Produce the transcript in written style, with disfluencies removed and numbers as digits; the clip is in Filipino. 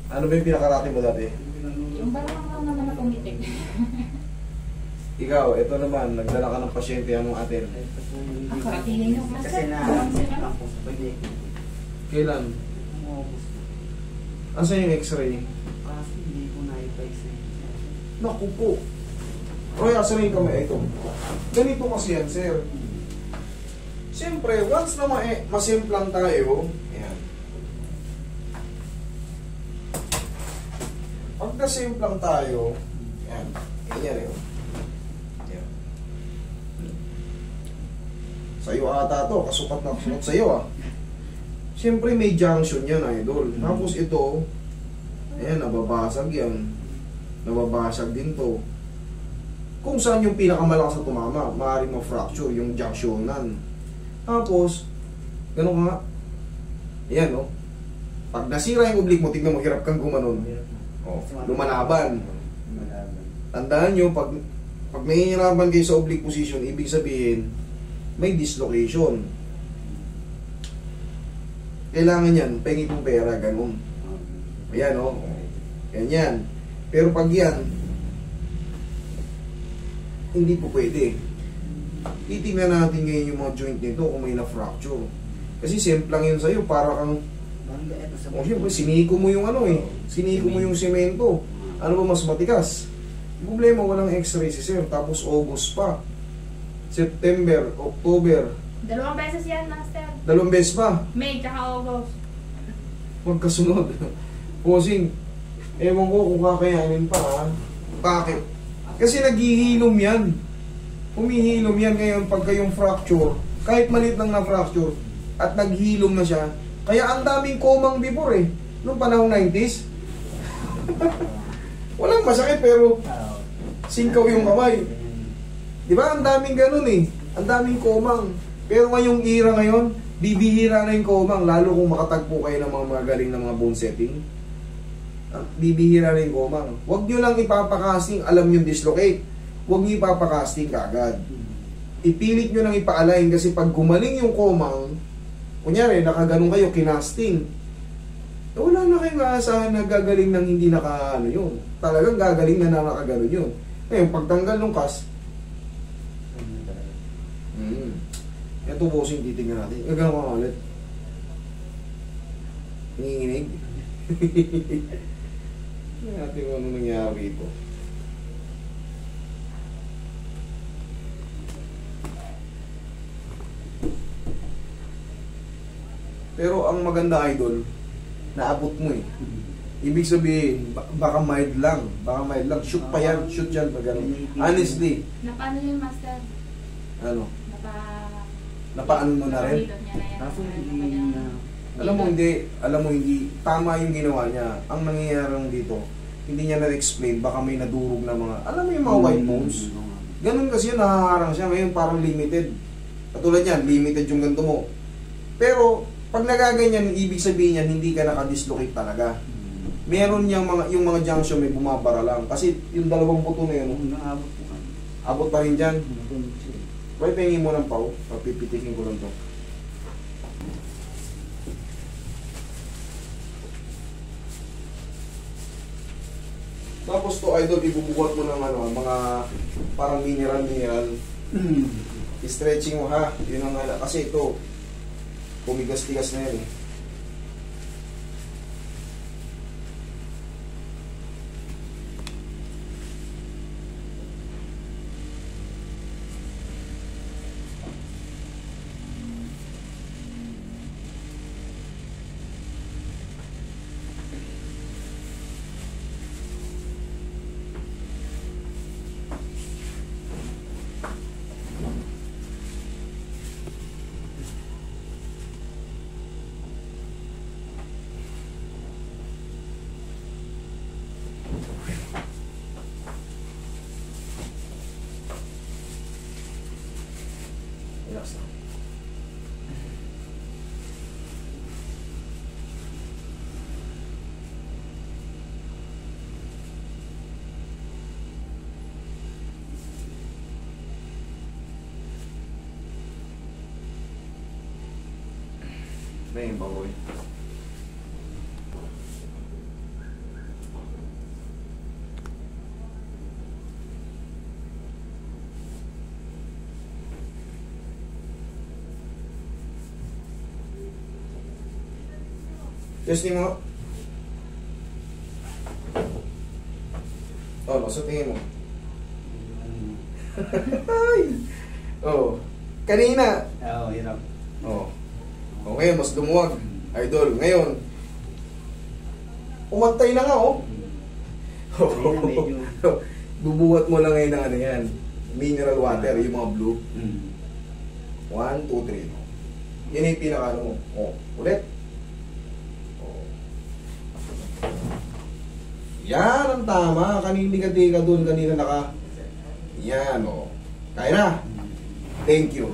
Ano ba yung pinakarate mo dati? Yung parang lang naman na pumitik. Ikaw, ito naman, nagdala ka ng pasyente anong atin. Ang karatingin yung master. Kasi na po sa pwede. Kailan? Asan yung x-ray? Kasi hindi ko na-ipa-exam. Naku po. Roy, asan yung kamay? Ito. Ganito kasi yan, sir. Siyempre, once na masimplang tayo, ayan. Pag nasimplang tayo, ayan, ganyan eh. Ayan. Sa'yo ata to, kasukat na kasukat sa'yo ah. Siyempre may junction yan, idol. Tapos ito, ayan, nababasag yan. Nababasag din to. Kung saan yung pinakamalakas na tumama, maaaring ma-fracture yung junctionan. Tapos, gano'n nga. Ayan, no? Pag nasira yung oblique mo, tignan mo, hirap kang gumanon. Oh, lumalaban. Tandaan nyo, pag nahihirapan kayo sa oblique position, ibig sabihin, may dislocation. Kailangan yan, pengi pong pera, ganun. Ayan, no? Ganyan. Pero pag yan, hindi po pwede. Titingnan natin ngayon yung mga joint nito kung may na-fracture. Kasi simple lang yun sa'yo, para kang... O siyempre, siniko mo yung ano eh. Siniko mo yung semento. Ano ba mas matikas? Problema, walang x-ray si sir. Tapos August pa. September, October. 2 beses yan, master. 2 beses pa. May, tsaka August. Magkasunod. Posing, ewan ko kung kakayanin pa ha. Bakit? Kasi naghihilom yan. Humihilom yan ngayon pagka yung fracture. Kahit maliit lang na fracture at naghilom na siya. Kaya ang daming komang before eh. Noong panahong 90s. Walang masakit pero singkaw yung kamay. Di ba? Ang daming ganun eh. Ang daming komang. Pero ngayong era ngayon, bibihira na yung komang. Lalo kung makatagpo kayo ng mga magaling na mga bone setting. Bibihira na yung komang. Huwag nyo lang ipapakasting, alam nyo dislocate. Huwag nyo ipapakasting kagad. Ipilit nyo lang ipa-align kasi pag gumaling yung komang, kunyari, nakaganon kayo, kinasting. Wala na kayong aasahan na gagaling ng hindi naka-ano yun. Talagang gagaling na nakaganon yun. Ngayon, pagtanggal ng kas, ito bossing, titignan natin. Gagawin ko ulit. Nanginginig. Tignan natin kung ano nangyari ito. Pero ang maganda, idol, naabot mo eh. Ibig sabihin, baka mild lang. Baka mild lang. Shoot pa yan. Shoot yan pag gano'n. Honestly. Napaano yun, master? Ano? Napaano mo na rin? Alam mo hindi. Tama yung ginawa niya. Ang nangyayari dito, hindi niya na-explain. Baka may nadurog na mga, alam mo yung mga white bones? Ganun kasi yun, nakaharang siya. Ngayon parang limited. Katulad yan, limited yung ganito mo. Pero, pag nagaganyan, ibig sabihin yan, hindi ka nakadislocate talaga. Meron yung mga junction may bumabara lang. Kasi yung dalawang buto na yun, abot pa rin dyan. Pwede pahingin mo ng pau, papipitikin ko lang to. Tapos to, idol, ibubuhat mo ng ano, mga parang mineral. I-stretching mo ha, yun ang hala. Kasi ito, pumigas-tigas na yan eh. Relax lang. Na yung baboy. Testing mo. Oh, sa tingin mo. Ay! Oh. Kanina. Oo, hirap. Oh. Oh, ngayon, mas lumuwag. Idol, ngayon. Umantay na nga, oh. Ayun, medyo. Bubuhat mo lang ngayon ng ano yan. Mineral water, yung mga blue. 1, 2, 3. Yan yung pinaka-ano mo. Oh, ulit. Oh. Yan ang tama. Kanina ka doon, kanina naka. Yan, oh. Kaya na. Thank you.